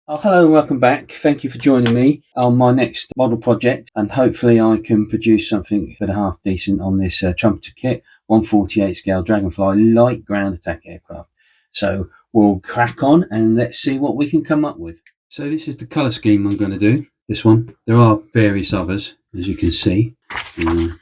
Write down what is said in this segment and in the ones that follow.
Oh, hello and welcome back. Thank you for joining me on my next model project, and hopefully I can produce something that half decent on this Trumpeter kit, 1/48 scale Dragonfly Light ground attack aircraft. So we'll crack on and let's see what we can come up with. So this is the colour scheme I'm going to do, this one. There are various others, as you can see,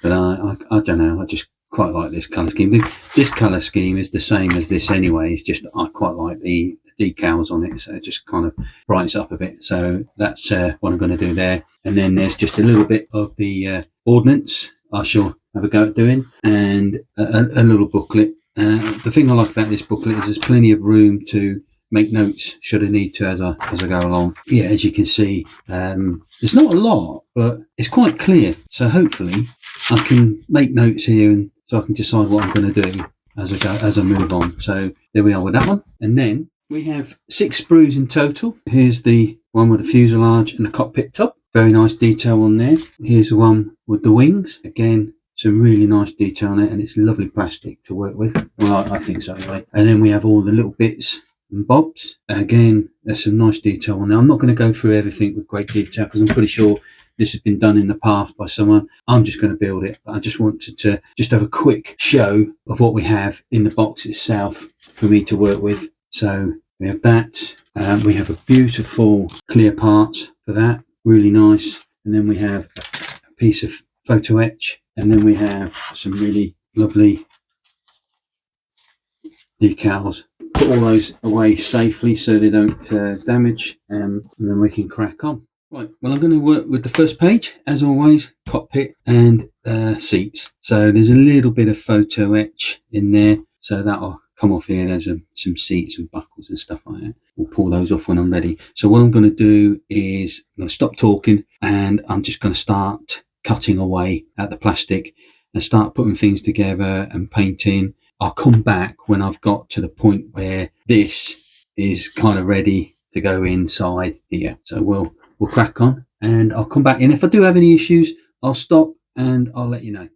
but I don't know, I just quite like this colour scheme. This colour scheme is the same as this anyway, it's just I quite like the decals on it, so it just kind of brightens up a bit. So that's what I'm going to do there. And then there's just a little bit of the ordnance I shall have a go at doing, and a little booklet. The thing I like about this booklet is there's plenty of room to make notes should I need to as I go along. Yeah, as you can see, there's not a lot, but it's quite clear. So hopefully I can make notes here, and so I can decide what I'm going to do as I move on. So there we are with that one. And then we have 6 sprues in total. Here's the one with the fuselage and the cockpit top. Very nice detail on there. Here's the one with the wings. Again, some really nice detail on it, and it's lovely plastic to work with. Well, I think so anyway. And then we have all the little bits and bobs. Again, there's some nice detail on there. I'm not going to go through everything with great detail because I'm pretty sure this has been done in the past by someone. I'm just going to build it. I just wanted to just have a quick show of what we have in the box itself for me to work with. So we have that. We have a beautiful clear part for that, really nice. And then we have a piece of photo etch, and then we have some really lovely decals. Put all those away safely so they don't damage, and then we can crack on. Right, well, I'm going to work with the first page, as always, cockpit and seats. So there's a little bit of photo etch in there, so that'll come off here. There's some seats and buckles and stuff like that. We'll pull those off when I'm ready. So what I'm going to do is I'm going to stop talking, and I'm just going to start cutting away at the plastic and start putting things together and painting. I'll come back when I've got to the point where this is kind of ready to go inside here. So we'll crack on, and I'll come back in. If I do have any issues, I'll stop and I'll let you know.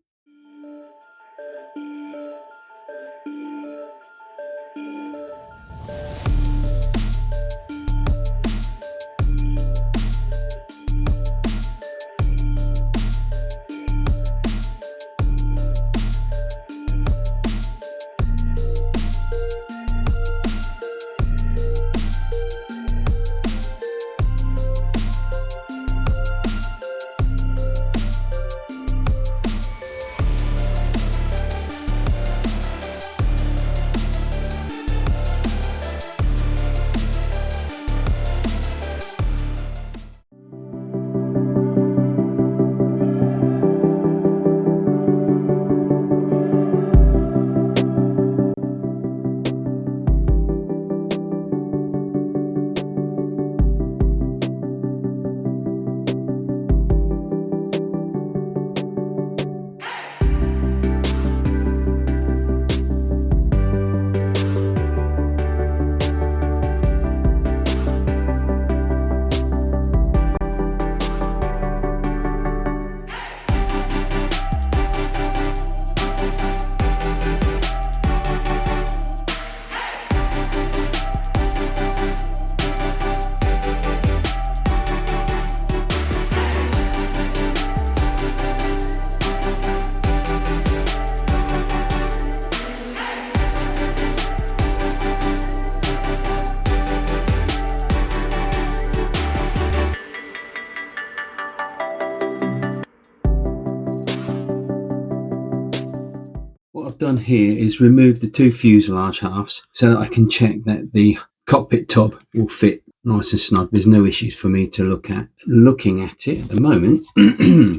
What I've done here is remove the 2 fuselage halves so that I can check that the cockpit top will fit nice and snug. There's no issues for me to look at. Looking at it at the moment,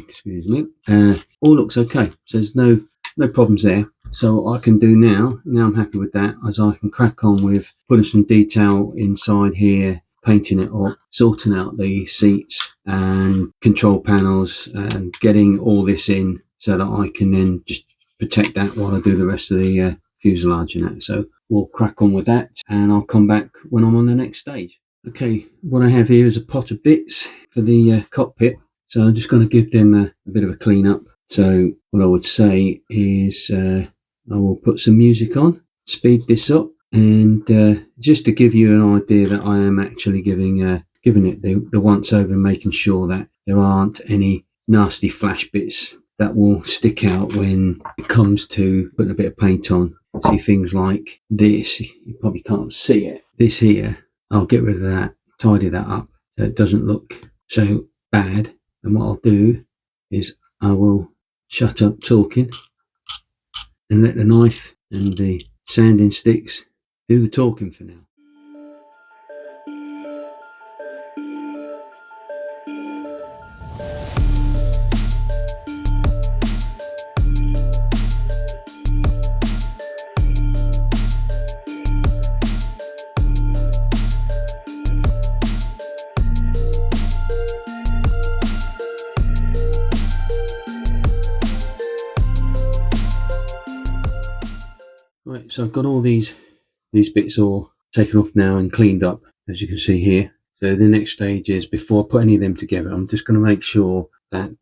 excuse me, all looks okay. So there's no problems there. So what I can do now I'm happy with that, as I can crack on with putting some detail inside here, painting it up, sorting out the seats and control panels, and getting all this in so that I can then just protect that while I do the rest of the fuselage and that. So we'll crack on with that, and I'll come back when I'm on the next stage. Okay, what I have here is a pot of bits for the cockpit, so I'm just going to give them a bit of a clean up. So what I would say is I will put some music on, speed this up, And just to give you an idea that I am actually giving it the once over and making sure that there aren't any nasty flash bits that will stick out when it comes to putting a bit of paint on. See things like this, you probably can't see it. This here, I'll get rid of that, tidy that up so it doesn't look so bad. And what I'll do is I will shut up talking and let the knife and the sanding sticks do the talking for now. Right, so I've got all these bits all taken off now and cleaned up, as you can see here. So the next stage is, before I put any of them together, I'm just going to make sure that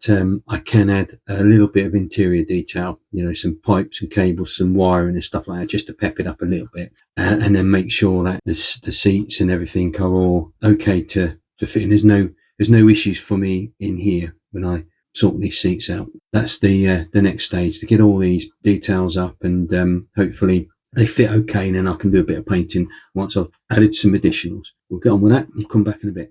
I can add a little bit of interior detail, some pipes and cables, some wiring and stuff like that, just to pep it up a little bit, and then make sure that the seats and everything are all okay to fit in. There's no issues for me in here when I sort these seats out. That's the next stage, to get all these details up and hopefully they fit okay, and then I can do a bit of painting once I've added some additionals. We'll get on with that and come back in a bit.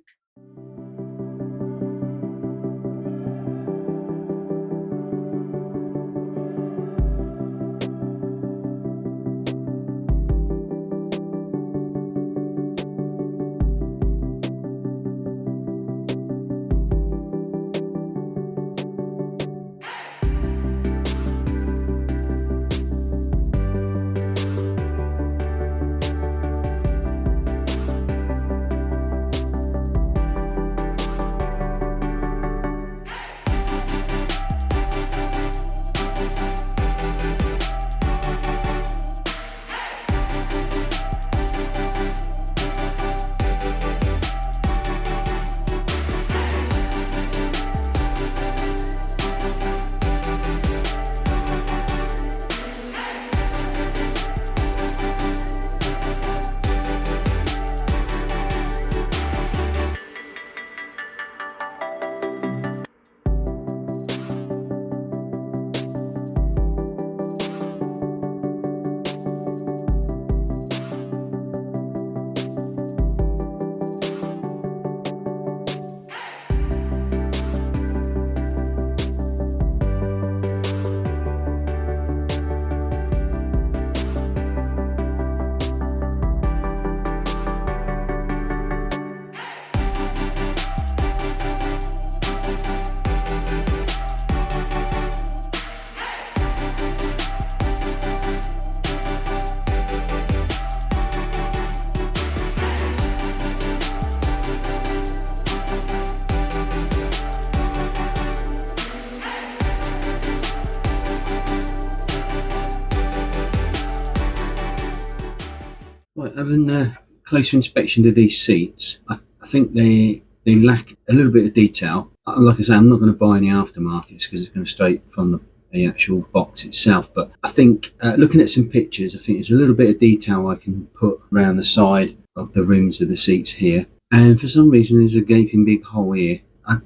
Right, having a closer inspection of these seats, I think they lack a little bit of detail. Like I say, I'm not going to buy any aftermarkets because it's going straight from the actual box itself. But I think looking at some pictures, I think there's a little bit of detail I can put around the side of the rims of the seats here. And for some reason, there's a gaping big hole here.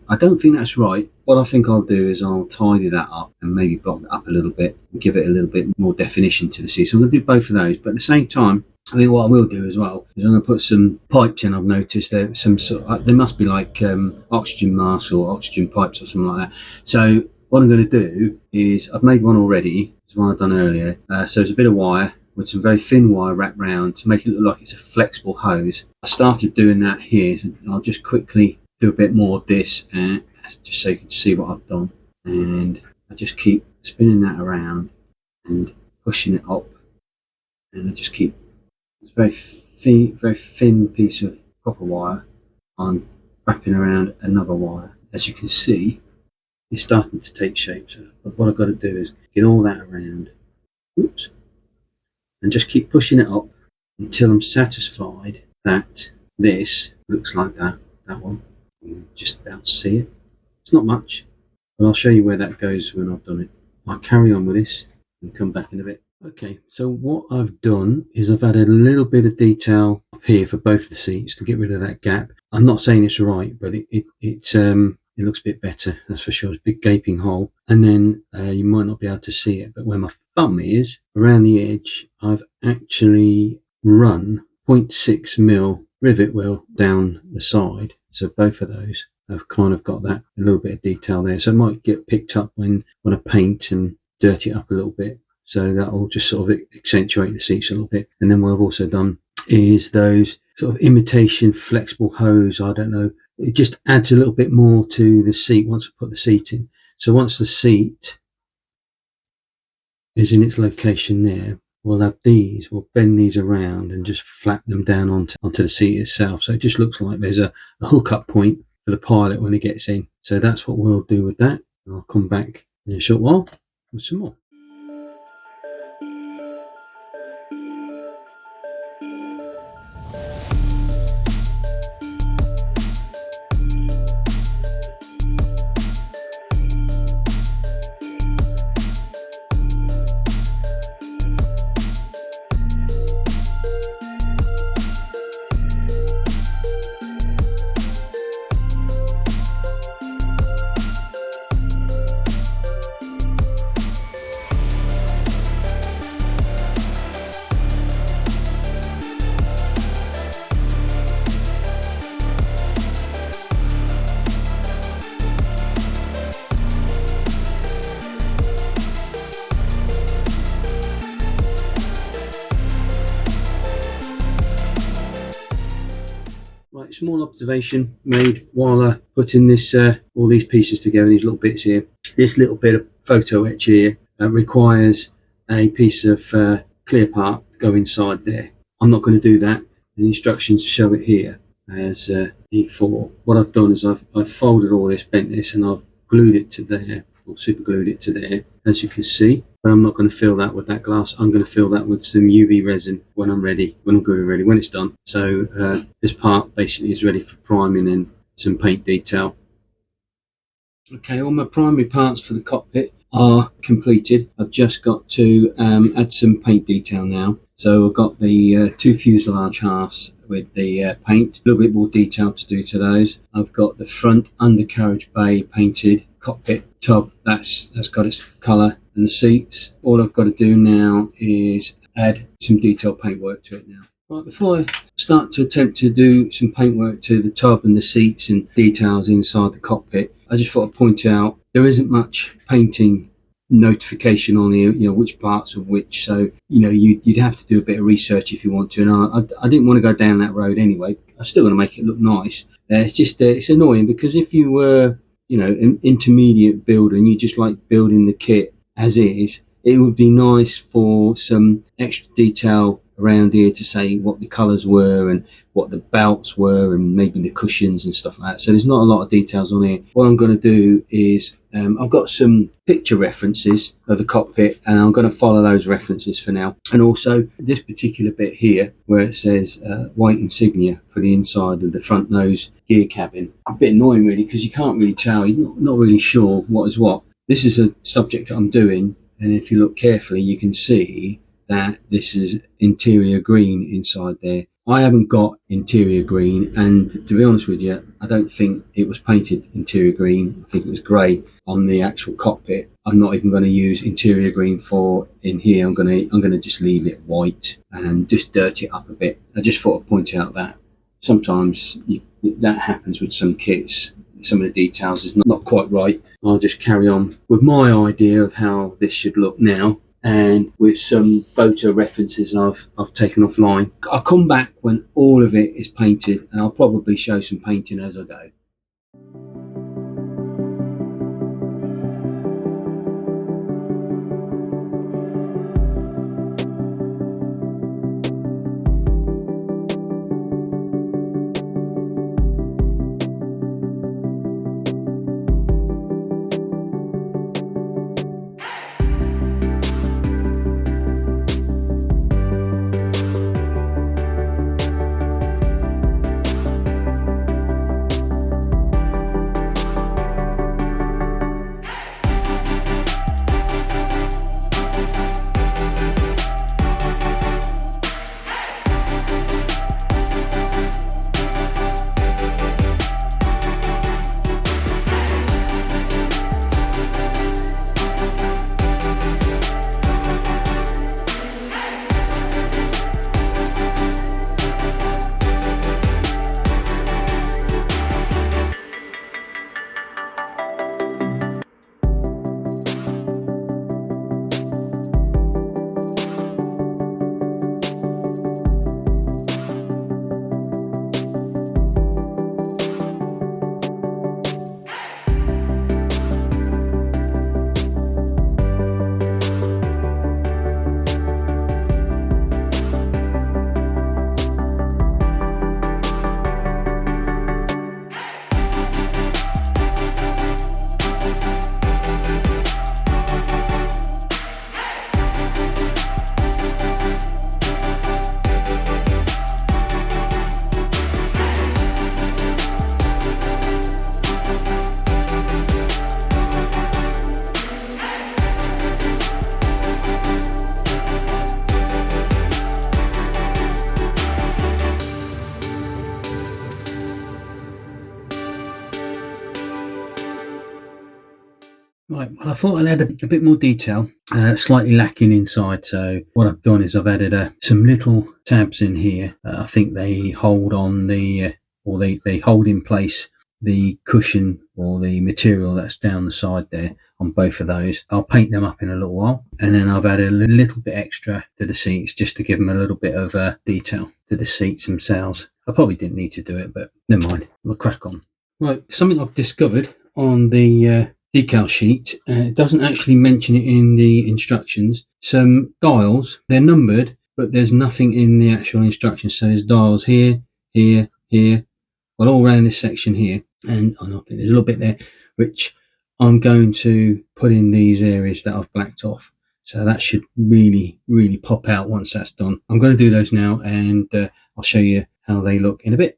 I don't think that's right. What I think I'll do is I'll tidy that up and maybe block it up a little bit and give it a little bit more definition to the seat. So I'm going to do both of those. But at the same time, I think what I will do as well is I'm going to put some pipes in. I've noticed there some they must be like oxygen masks or oxygen pipes or something like that. So what I'm going to do is, I've made one already. It's one I've done earlier. So there's a bit of wire with some very thin wire wrapped round to make it look like it's a flexible hose. I started doing that here. So I'll just quickly do a bit more of this, just so you can see what I've done. And I just keep spinning that around and pushing it up, and I just keep. It's a very thin piece of copper wire. I'm wrapping around another wire. As you can see, it's starting to take shape. So what I've got to do is get all that around, oops, and just keep pushing it up until I'm satisfied that this looks like that one. You can just about see it. It's not much, but I'll show you where that goes when I've done it. I'll carry on with this and come back in a bit. Okay, so what I've done is I've added a little bit of detail up here for both the seats to get rid of that gap. I'm not saying it's right, but it looks a bit better, that's for sure. It's a big gaping hole, and then you might not be able to see it, but where my thumb is, around the edge, I've actually run 0.6mm rivet wheel down the side. So both of those have kind of got that a little bit of detail there. So it might get picked up when I paint and dirty it up a little bit. So that'll just sort of accentuate the seats a little bit. And then what I've also done is those sort of imitation flexible hose. I don't know. It just adds a little bit more to the seat once I put the seat in. So once the seat is in its location there, we'll bend these around and just flap them down onto the seat itself. So it just looks like there's a hookup point for the pilot when he gets in. So that's what we'll do with that. I'll come back in a short while with some more. Right, small observation made while putting this all these pieces together, these little bits here. This little bit of photo etch here requires a piece of clear part to go inside there. I'm not going to do that. The instructions show it here as E4. What I've done is I've folded all this, bent this, and I've glued it to there, or super glued it to there, as you can see. But I'm not going to fill that with that glass. I'm going to fill that with some UV resin when I'm ready, when it's done. So this part basically is ready for priming and some paint detail. Okay, all my primary parts for the cockpit are completed. I've just got to add some paint detail now. So I've got the two fuselage halves with the paint, a little bit more detail to do to those. I've got the front undercarriage bay painted, cockpit tub that's got its colour, and the seats. All I've got to do now is add some detailed paintwork to it now. Right, before I start to attempt to do some paintwork to the tub and the seats and details inside the cockpit, I just thought I'd point out there isn't much painting notification on here, which parts of which. So you'd have to do a bit of research if you want to, and I didn't want to go down that road anyway. I'm still going to make it look nice. It's just it's annoying because if you were an intermediate builder and you just like building the kit as is, it would be nice for some extra detail around here to say what the colours were and what the belts were and maybe the cushions and stuff like that. So there's not a lot of details on here. What I'm going to do is I've got some picture references of the cockpit and I'm going to follow those references for now. And also this particular bit here where it says white insignia for the inside of the front nose gear cabin. A bit annoying really because you can't really tell, you're not really sure what is what. This is a subject that I'm doing, and if you look carefully you can see that this is interior green inside there. I haven't got interior green, and to be honest with you, I don't think it was painted interior green. I think it was grey on the actual cockpit. I'm not even going to use interior green for in here. I'm going to just leave it white and just dirty it up a bit. I just thought I'd point out that sometimes that happens with some kits. Some of the details is not quite right. I'll just carry on with my idea of how this should look now, and with some photo references I've taken offline. I'll come back when all of it is painted, and I'll probably show some painting as I go. Right, well, I thought I'd add a bit more detail, slightly lacking inside. So what I've done is I've added some little tabs in here. I think they hold on or they hold in place the cushion or the material that's down the side there on both of those. I'll paint them up in a little while. And then I've added a little bit extra to the seats just to give them a little bit of detail to the seats themselves. I probably didn't need to do it, but never mind. We'll crack on. Right, something I've discovered on the decal sheet. It doesn't actually mention it in the instructions. Some dials, they're numbered, but there's nothing in the actual instructions. So there's dials here, here, here, well, all around this section here. And I think there's a little bit there, which I'm going to put in these areas that I've blacked off. So that should really, really pop out once that's done. I'm going to do those now, and I'll show you how they look in a bit.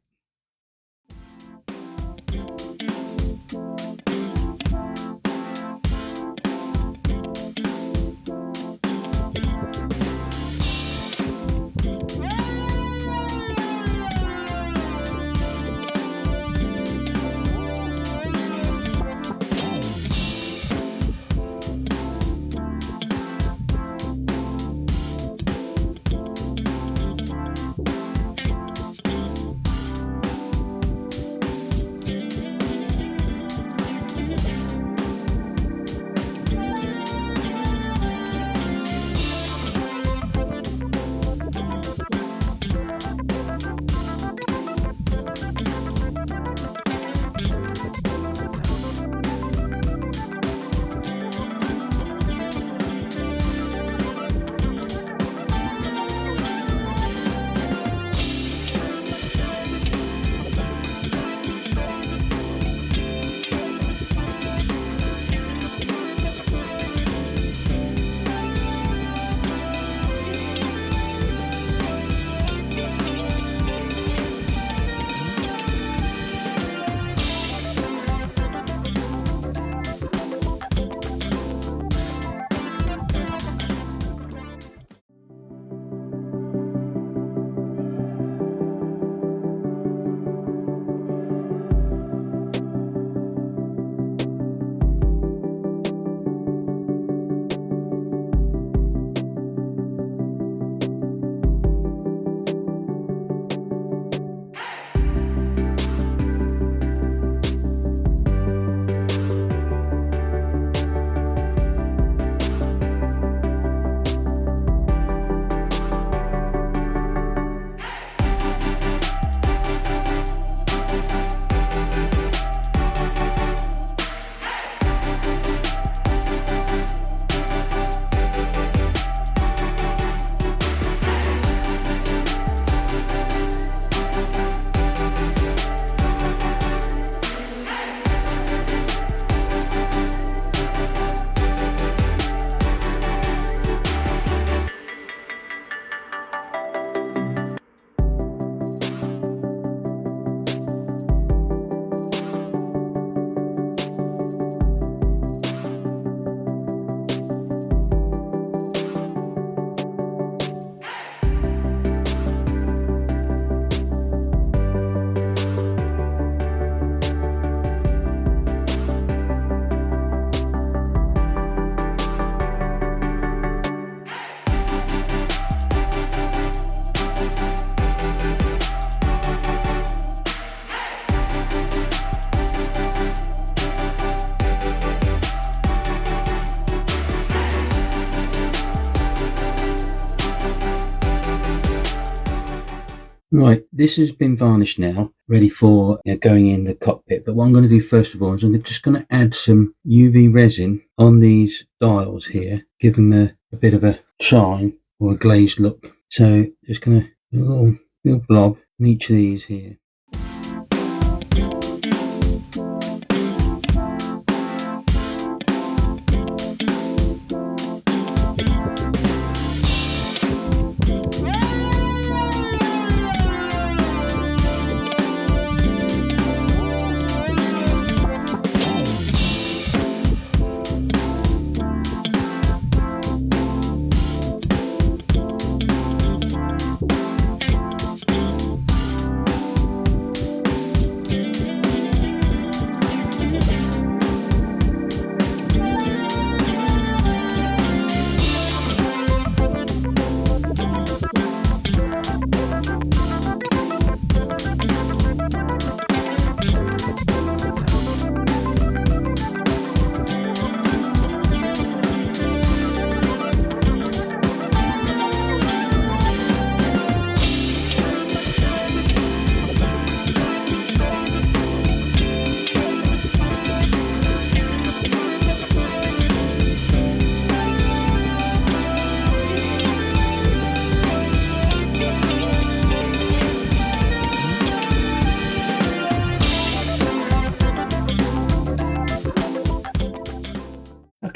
Right, this has been varnished now, ready for going in the cockpit. But what I'm going to do first of all is I'm just going to add some UV resin on these dials here, give them a bit of a shine or a glazed look. So just going to do a little blob on each of these here.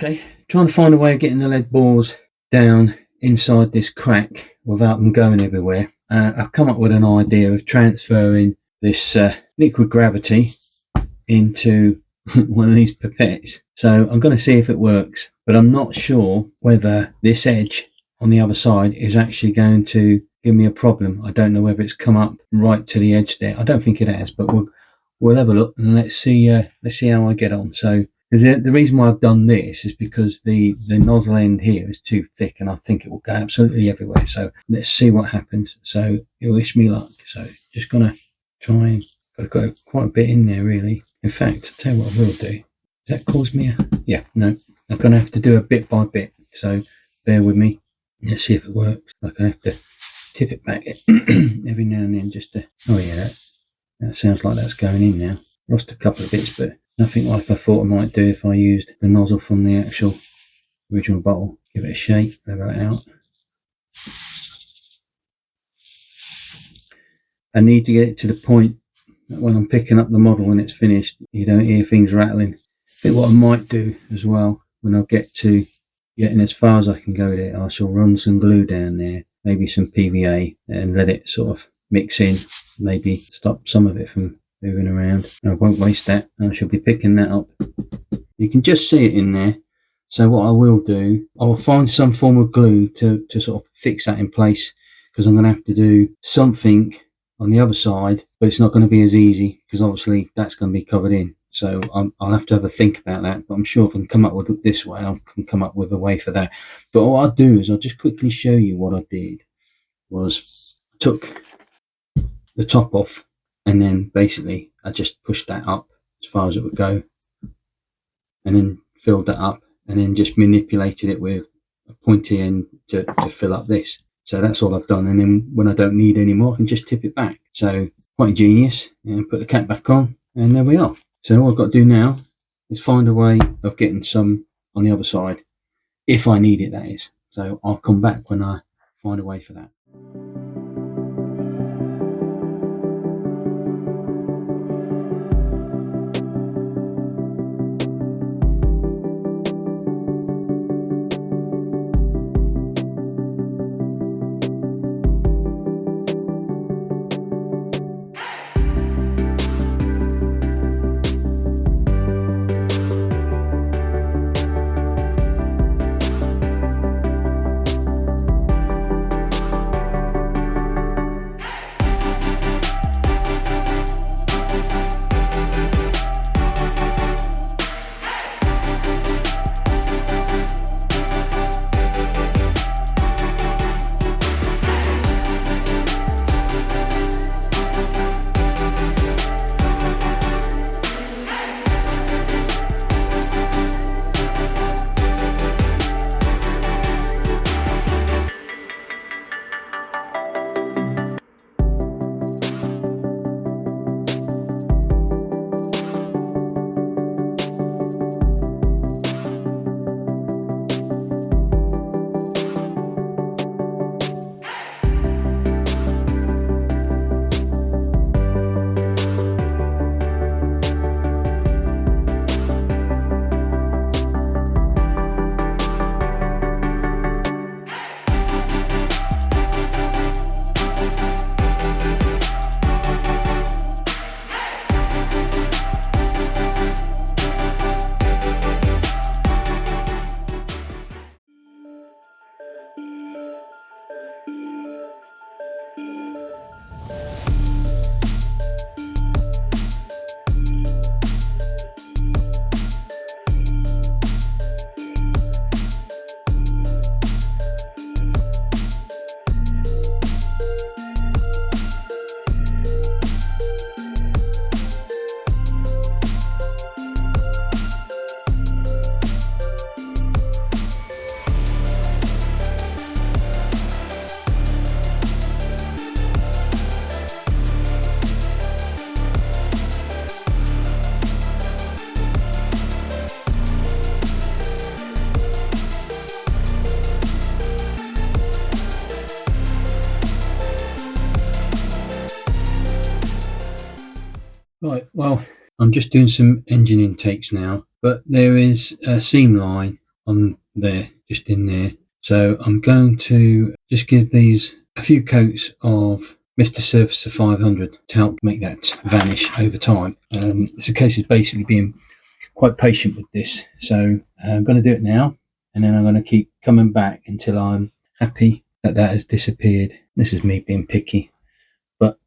Okay, trying to find a way of getting the lead bores down inside this crack without them going everywhere. I've come up with an idea of transferring this liquid gravity into one of these pipettes. So I'm going to see if it works, but I'm not sure whether this edge on the other side is actually going to give me a problem. I don't know whether it's come up right to the edge there. I don't think it has, but we'll have a look and let's see how I get on. So the reason why I've done this is because the nozzle end here is too thick and I think it will go absolutely everywhere. So let's see what happens. So you wish me luck. So just gonna try and got quite a bit in there really. In fact, I'll tell you what I will do. Does that cause me no. I'm gonna have to do it bit by bit. So bear with me. Let's see if it works. Like I have to tip it back every now and then just to, oh yeah, that sounds like that's going in now. Lost a couple of bits, but nothing like I thought I might do if I used the nozzle from the actual original bottle. Give it a shake, level it out. I need to get it to the point that when I'm picking up the model when it's finished, you don't hear things rattling. I think what I might do as well, when I get to getting as far as I can go with it, I shall run some glue down there, maybe some PVA, and let it sort of mix in, maybe stop some of it from moving around. I won't waste that. I shall be picking that up. You can just see it in there. So what I will do, I will find some form of glue to sort of fix that in place, because I'm going to have to do something on the other side, but it's not going to be as easy because obviously that's going to be covered in. So I'll have to have a think about that, but I'm sure if I can come up with it this way, I can come up with a way for that. But what I'll do is I'll just quickly show you what I did. Was I took the top off and then basically I just pushed that up as far as it would go and then filled that up and then just manipulated it with a pointy end to fill up this. So that's all I've done, and then when I don't need any more I can just tip it back. So quite ingenious. And put the cap back on and there we are. So all I've got to do now is find a way of getting some on the other side, if I need it, that is. So I'll come back when I find a way for that. Right, well, I'm just doing some engine intakes now, but there is a seam line on there, just in there. So I'm going to just give these a few coats of Mr. Surfacer 500 to help make that vanish over time. It's a case of basically being quite patient with this. So I'm going to do it now, and then I'm going to keep coming back until I'm happy that has disappeared. This is me being picky, but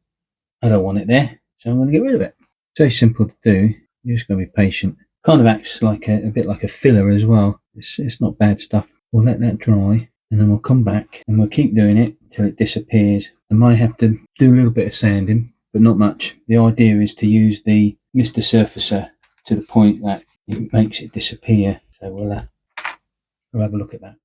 I don't want it there, so I'm going to get rid of it. It's very simple to do. You're just going to be patient. Kind of acts like a bit like a filler as well. It's not bad stuff. We'll let that dry, and then we'll come back and we'll keep doing it till it disappears. I might have to do a little bit of sanding, but not much. The idea is to use the Mr. Surfacer to the point that it makes it disappear. So we'll have a look at that.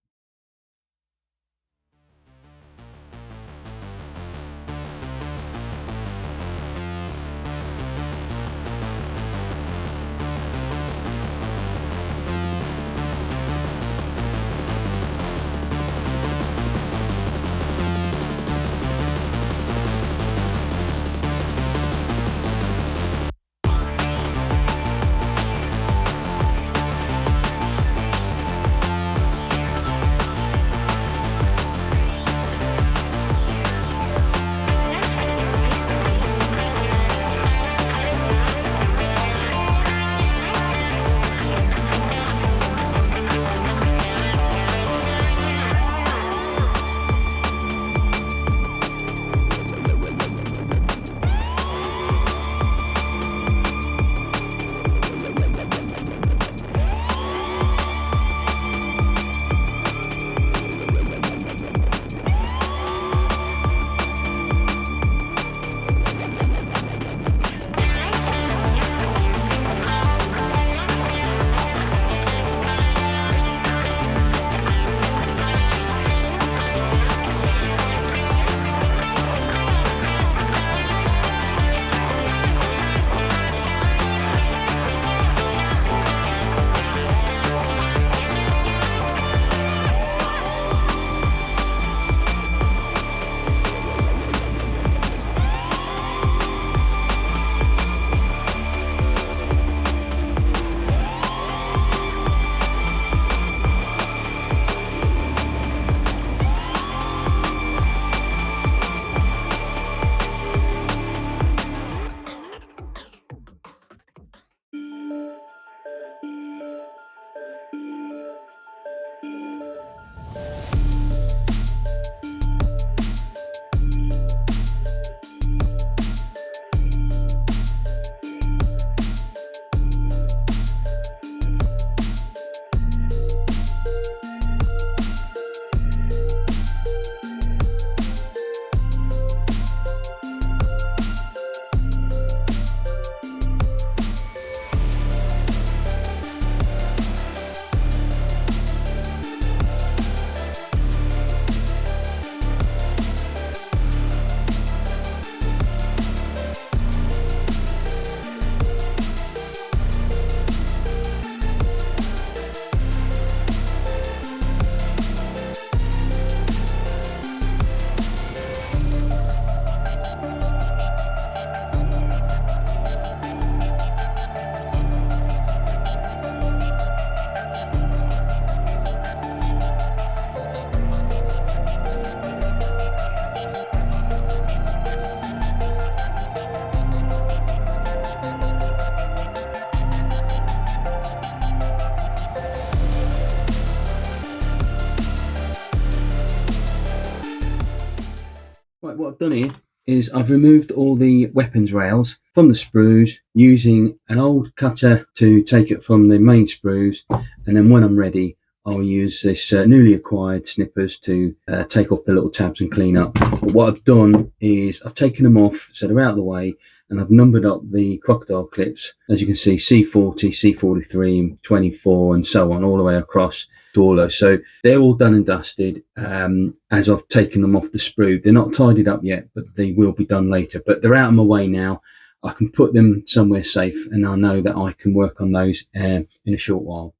Right, what I've done here is I've removed all the weapons rails from the sprues using an old cutter to take it from the main sprues, and then when I'm ready I'll use this newly acquired snippers to take off the little tabs and clean up. But what I've done is I've taken them off so they're out of the way, and I've numbered up the crocodile clips, as you can see, C40, C43, 24 and so on all the way across to all those. So they're all done and dusted as I've taken them off the sprue. They're not tidied up yet, but they will be done later. But they're out of my way now. I can put them somewhere safe, and I know that I can work on those in a short while.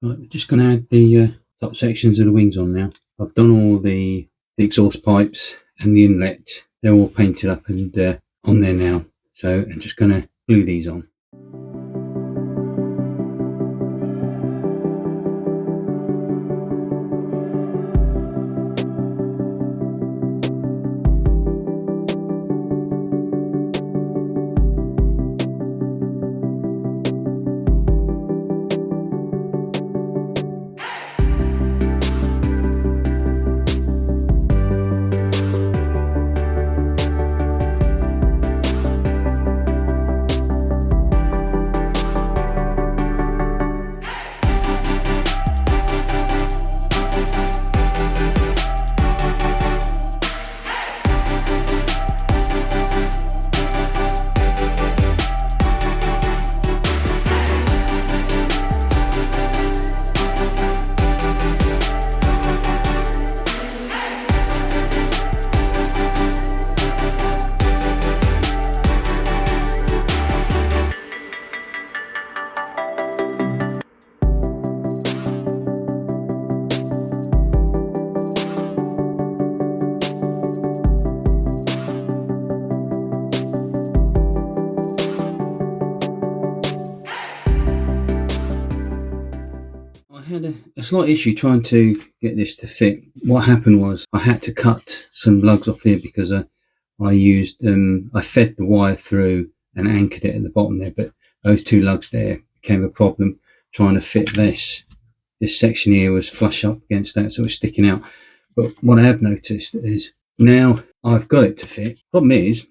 Right, we're just going to add the top sections of the wings on now. I've done all the exhaust pipes and the inlet. They're all painted up and on there now. So I'm just going to glue these on. had a slight issue trying to get this to fit. What happened was I had to cut some lugs off here because I used I fed the wire through and anchored it at the bottom there, but those two lugs there became a problem trying to fit this. This section here was flush up against that, so it was sticking out. But what I have noticed is now I've got it to fit. Problem is,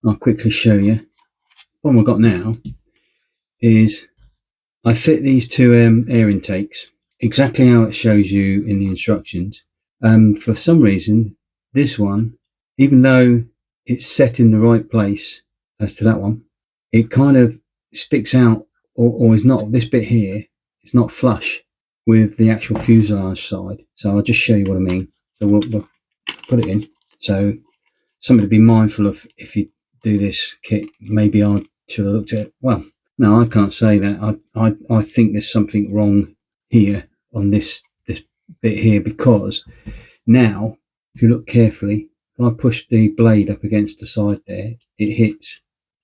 I'll quickly show you. The problem I've got now is I fit these two air intakes exactly how it shows you in the instructions. For some reason, this one, even though it's set in the right place as to that one, it kind of sticks out or is not, this bit here is not flush with the actual fuselage side. So I'll just show you what I mean. So we'll put it in. So something to be mindful of if you do this kit. Maybe I should have looked at it. Well, no, I can't say that. I think there's something wrong here on this bit here, because now if you look carefully, if I push the blade up against the side there, it hits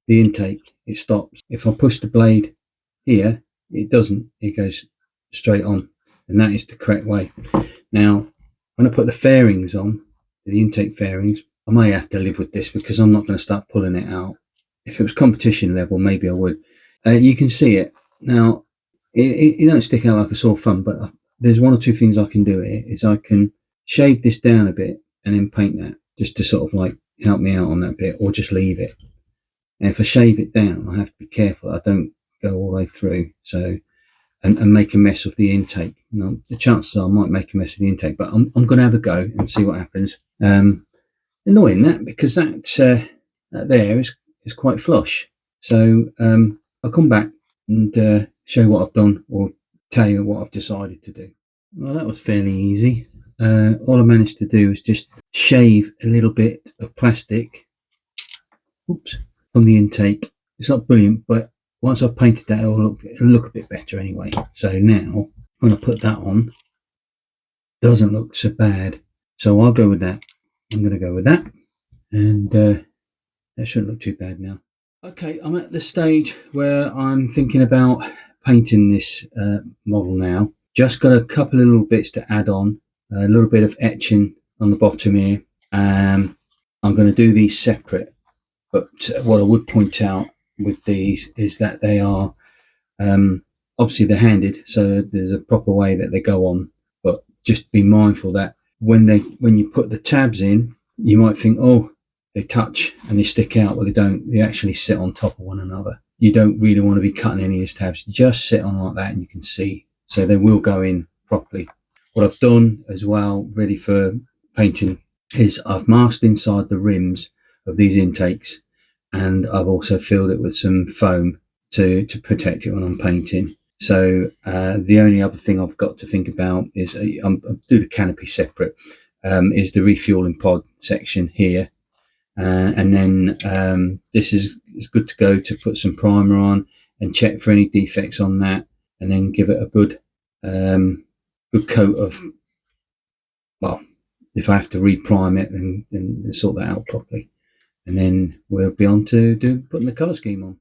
the intake, it stops. If I push the blade here, it doesn't, it goes straight on, and that is the correct way. Now when I put the fairings on, the intake fairings, I may have to live with this because I'm not going to start pulling it out. If it was competition level, maybe I would. You can see it now. It don't stick out like a sore thumb, but there's one or two things I can do here. Is I can shave this down a bit and then paint that, just to sort of like help me out on that bit, or just leave it. And if I shave it down, I have to be careful I don't go all the way through, so and make a mess of the intake. Now, the chances are I might make a mess of the intake, but I'm going to have a go and see what happens. Annoying that, because that there is quite flush. So I'll come back and show you what I've done, or tell you what I've decided to do. Well, that was fairly easy. All I managed to do was just shave a little bit of plastic, from the intake. It's not brilliant, but once I've painted that, it'll look a bit better anyway. So now when I put that on, it doesn't look so bad. So I'll go with that. I'm going to go with that, and that shouldn't look too bad now. Okay, I'm at the stage where I'm thinking about painting this model now. Just got a couple of little bits to add on, a little bit of etching on the bottom here. I'm going to do these separate, but what I would point out with these is that they are obviously they're handed, so there's a proper way that they go on, but just be mindful that when you put the tabs in, you might think, oh, they touch and they stick out. Well, they don't. They actually sit on top of one another. You don't really want to be cutting any of these tabs. Just sit on like that and you can see. So they will go in properly. What I've done as well, ready for painting, is I've masked inside the rims of these intakes, and I've also filled it with some foam to protect it when I'm painting. So the only other thing I've got to think about is I'll do the canopy separate, is the refueling pod section here. And then this is good to go to put some primer on and check for any defects on that, and then give it a good coat of, well, if I have to reprime it, then sort that out properly, and then we'll be on to putting the colour scheme on.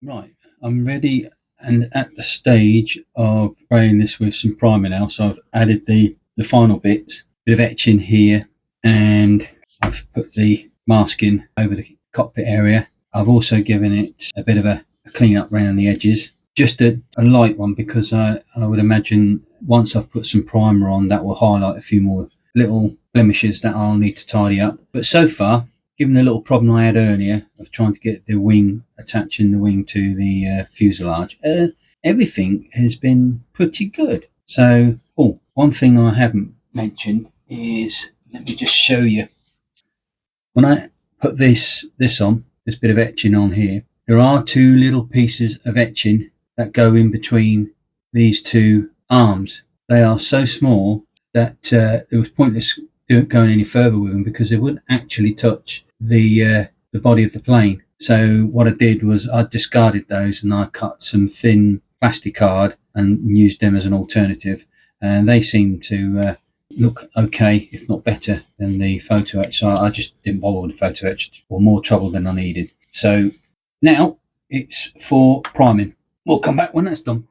Right, I'm ready and at the stage of spraying this with some primer now. So I've added the final bits, bit of etching here, and I've put the masking over the cockpit area. I've also given it a bit of a clean up around the edges, just a light one, because I would imagine once I've put some primer on, that will highlight a few more little blemishes that I'll need to tidy up. But so far, given the little problem I had earlier of trying to get the wing, attaching the wing to the fuselage, everything has been pretty good. So, one thing I haven't mentioned is, let me just show you. When I put this on, this bit of etching on here, there are two little pieces of etching that go in between these two arms. They are so small that it was pointless going any further with them, because they wouldn't actually touch the body of the plane. So what I did was I discarded those and I cut some thin plastic card and used them as an alternative, and they seem to look okay, if not better than the photo etch. So I just didn't bother with the photo etch, or more trouble than I needed. So now it's for priming. We'll come back when that's done.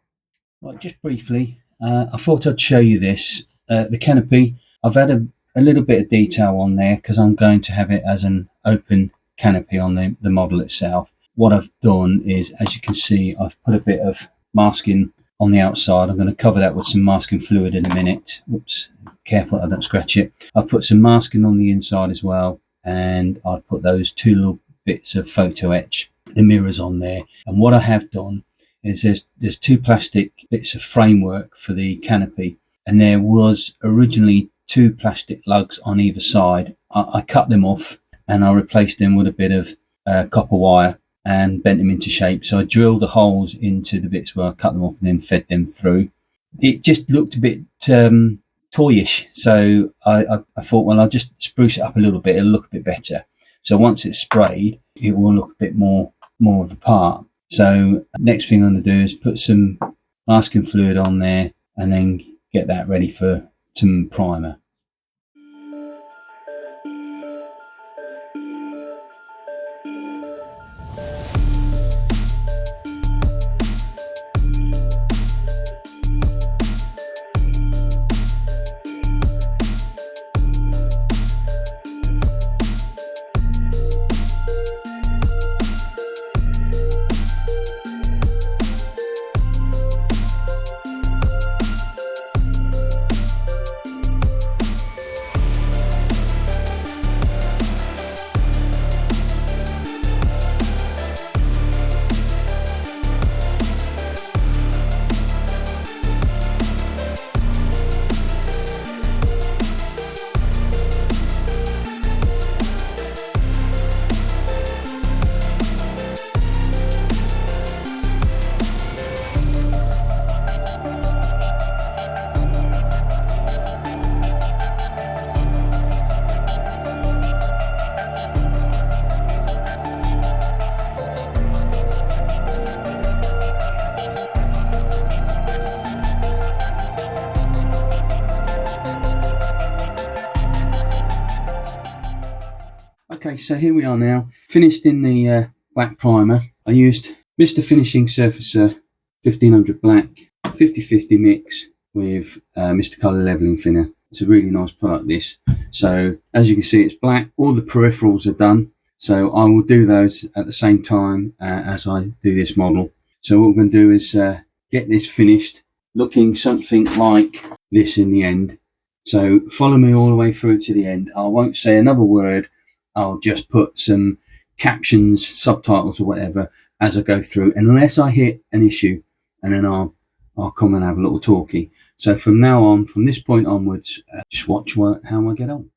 Right, just briefly, I thought I'd show you this. The canopy, I've had a little bit of detail on there because I'm going to have it as an open canopy on the model itself. What I've done is, as you can see, I've put a bit of masking on the outside. I'm going to cover that with some masking fluid in a minute. Oops, careful I don't scratch it. I've put some masking on the inside as well, and I've put those two little bits of photo etch, the mirrors on there. And what I have done is there's two plastic bits of framework for the canopy, and there was originally two plastic lugs on either side. I cut them off and I replaced them with a bit of copper wire and bent them into shape. So I drilled the holes into the bits where I cut them off and then fed them through. It just looked a bit toyish, so I thought, well, I'll just spruce it up a little bit, it'll look a bit better. So once it's sprayed, it will look a bit more of the part. So next thing I'm going to do is put some masking fluid on there and then get that ready for some primer. Okay, so here we are now, finished in the black primer. I used Mr. Finishing Surfacer 1500 black, 50-50 mix with Mr. Colour Leveling Thinner. It's a really nice product, this. So as you can see, it's black. All the peripherals are done. So I will do those at the same time as I do this model. So what we're going to do is get this finished, looking something like this in the end. So follow me all the way through to the end. I won't say another word. I'll just put some captions, subtitles or whatever as I go through, unless I hit an issue, and then I'll come and have a little talkie. So from now on, from this point onwards, just watch how I get on.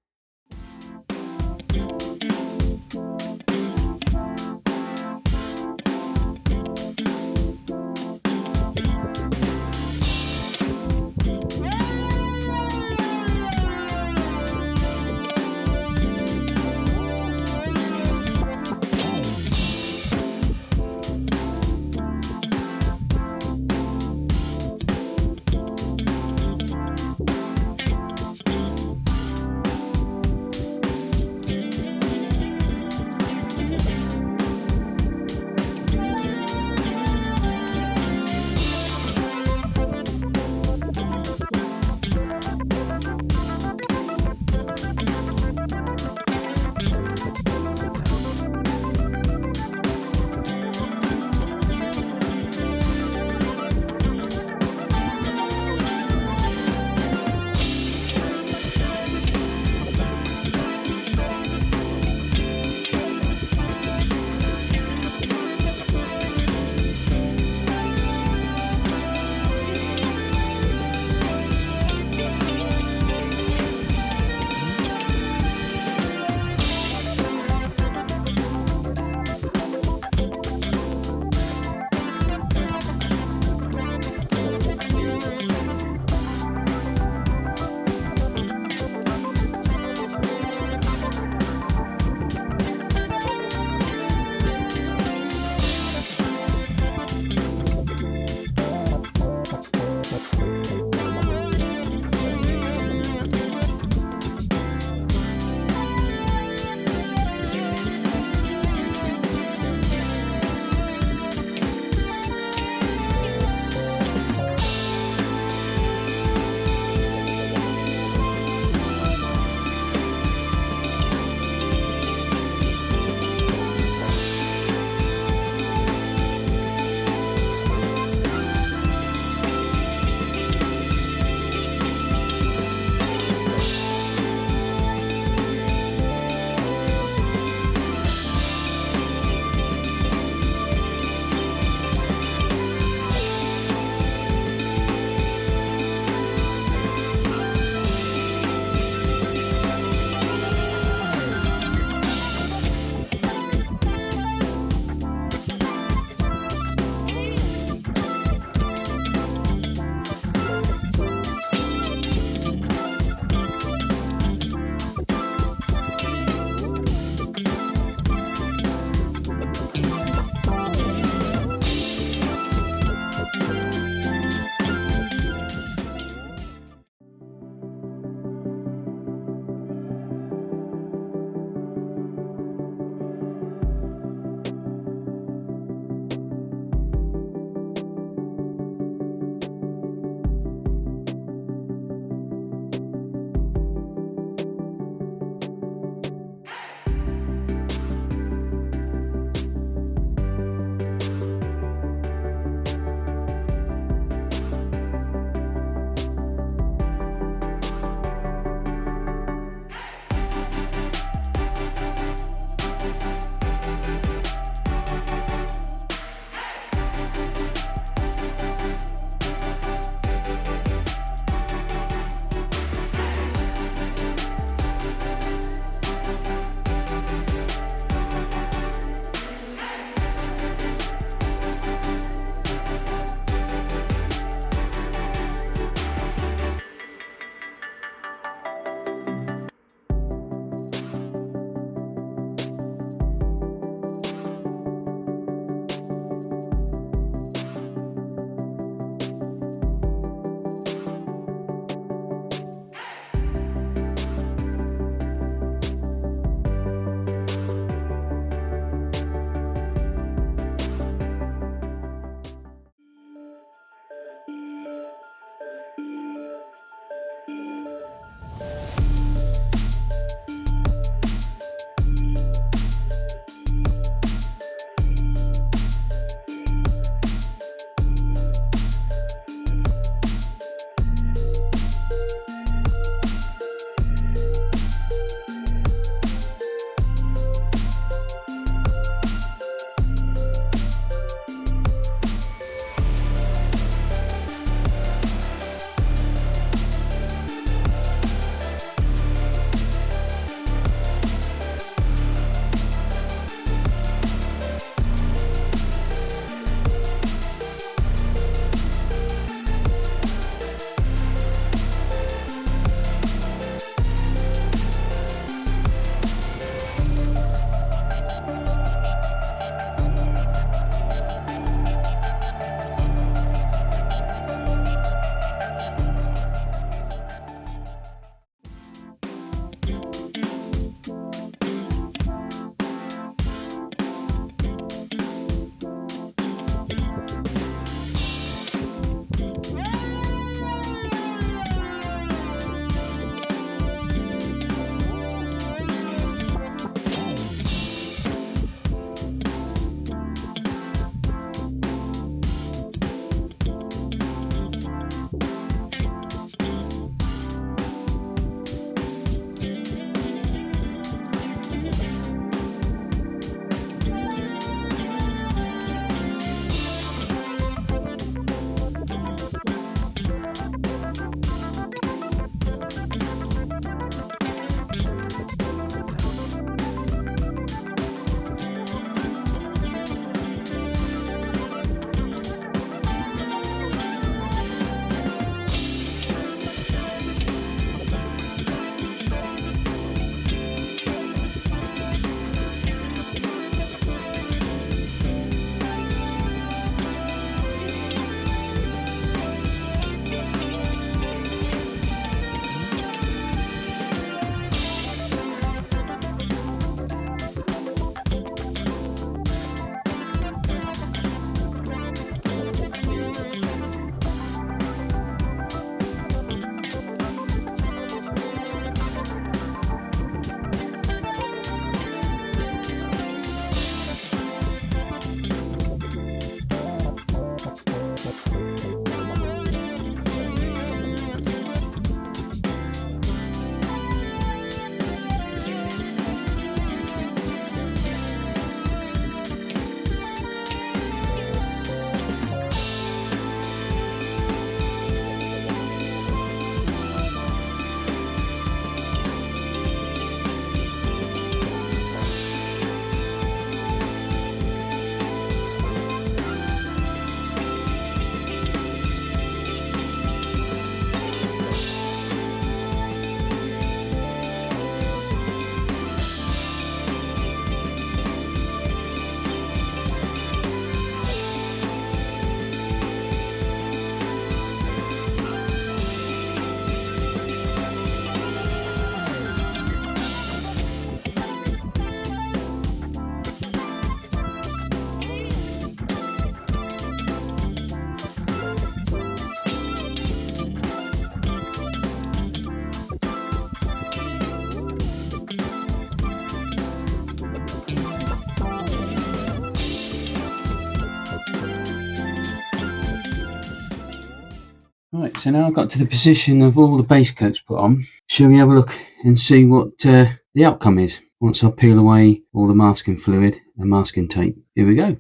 Right, so now I've got to the position of all the base coats put on. Shall we have a look and see what the outcome is once I peel away all the masking fluid and masking tape? Here we go.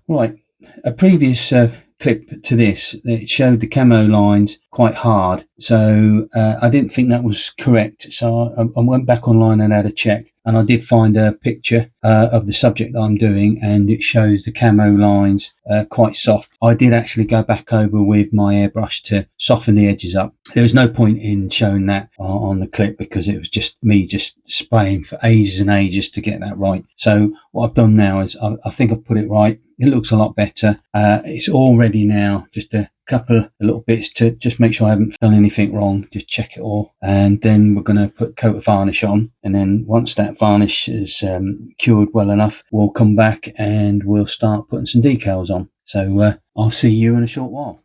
Right, a previous clip to this, it showed the camo lines quite hard, so I didn't think that was correct, so I went back online and had a check, and I did find a picture of the subject that I'm doing, and it shows the camo lines quite soft. I did actually go back over with my airbrush to soften the edges up. There was no point in showing that on the clip because it was just me just spraying for ages and ages to get that right. So what I've done now is I think I've put it right. It looks a lot better. It's all ready now. Just a couple of little bits to just make sure I haven't done anything wrong. Just check it all. And then we're going to put a coat of varnish on. And then once that varnish is cured well enough, we'll come back and we'll start putting some decals on. So I'll see you in a short while.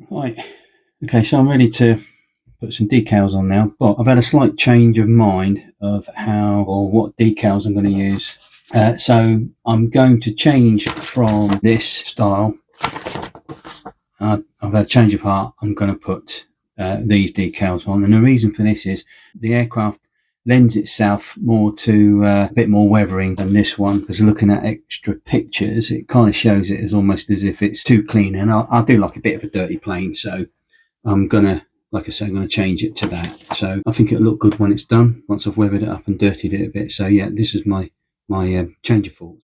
Right, okay, so I'm ready to put some decals on now, but I've had a slight change of mind of how or what decals I'm going to use. So I'm going to change from this style. I've had a change of heart. I'm going to put these decals on, and the reason for this is the aircraft lends itself more to a bit more weathering than this one, because looking at extra pictures it kind of shows it as almost as if it's too clean, and I do like a bit of a dirty plane, so I'm gonna, like I said, I'm gonna change it to that. So I think it'll look good when it's done, once I've weathered it up and dirtied it a bit. So yeah, this is my change of thoughts.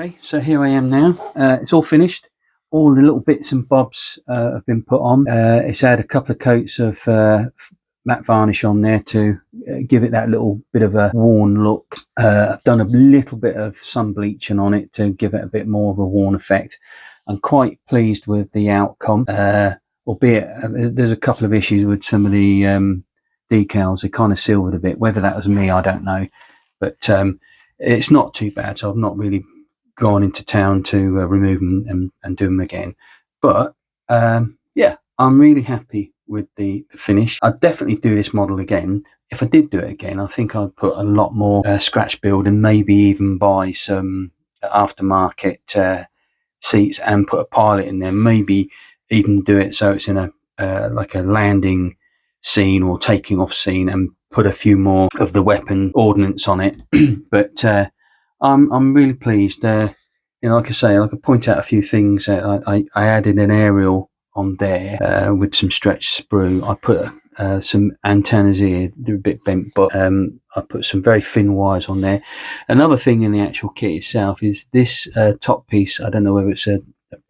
Okay, so here I am now. It's all finished. All the little bits and bobs have been put on. It's had a couple of coats of matte varnish on there to give it that little bit of a worn look. I've done a little bit of sun bleaching on it to give it a bit more of a worn effect. I'm quite pleased with the outcome, albeit there's a couple of issues with some of the decals. They kind of silvered a bit. Whether that was me, I don't know. But it's not too bad, so I've not really gone into town to remove them and do them again. But yeah, I'm really happy with the finish. I'd definitely do this model again. If I did do it again, I think I'd put a lot more scratch build and maybe even buy some aftermarket seats and put a pilot in there. Maybe even do it so it's in a like a landing scene or taking off scene, and put a few more of the weapon ordnance on it. But I'm really pleased. Like I say, I could point out a few things. I added an aerial on there with some stretched sprue. I put some antennas here. They're a bit bent, but I put some very thin wires on there. Another thing in the actual kit itself is this top piece. I don't know whether it's a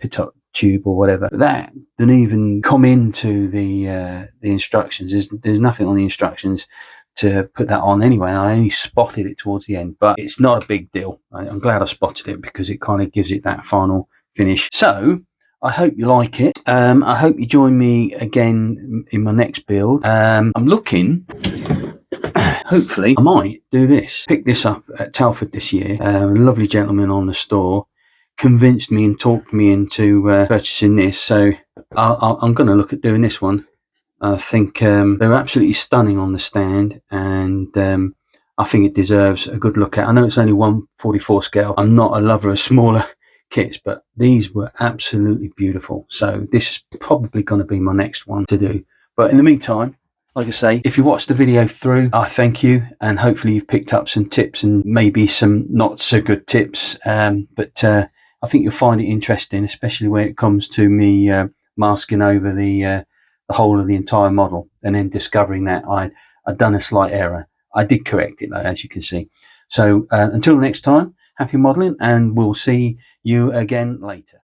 pitot tube or whatever. That didn't even come into the instructions. There's nothing on the instructions to put that on anyway. I only spotted it towards the end, but it's not a big deal. I'm glad I spotted it because it kind of gives it that final finish. So I hope you like it. I hope you join me again in my next build. I'm looking, hopefully I might do this. Pick this up at Telford this year. A lovely gentleman on the store convinced me and talked me into purchasing this, so I'm going to look at doing this one. I think they're absolutely stunning on the stand, and I think it deserves a good look at. I know it's only 1/44 scale. I'm not a lover of smaller kits, but these were absolutely beautiful. So this is probably going to be my next one to do. But in the meantime, like I say, if you watched the video through, I thank you, and hopefully you've picked up some tips and maybe some not so good tips. But I think you'll find it interesting, especially when it comes to me masking over the whole of the entire model, and then discovering that I'd done a slight error. I did correct it though, as you can see. So until next time, happy modelling, and we'll see you again later.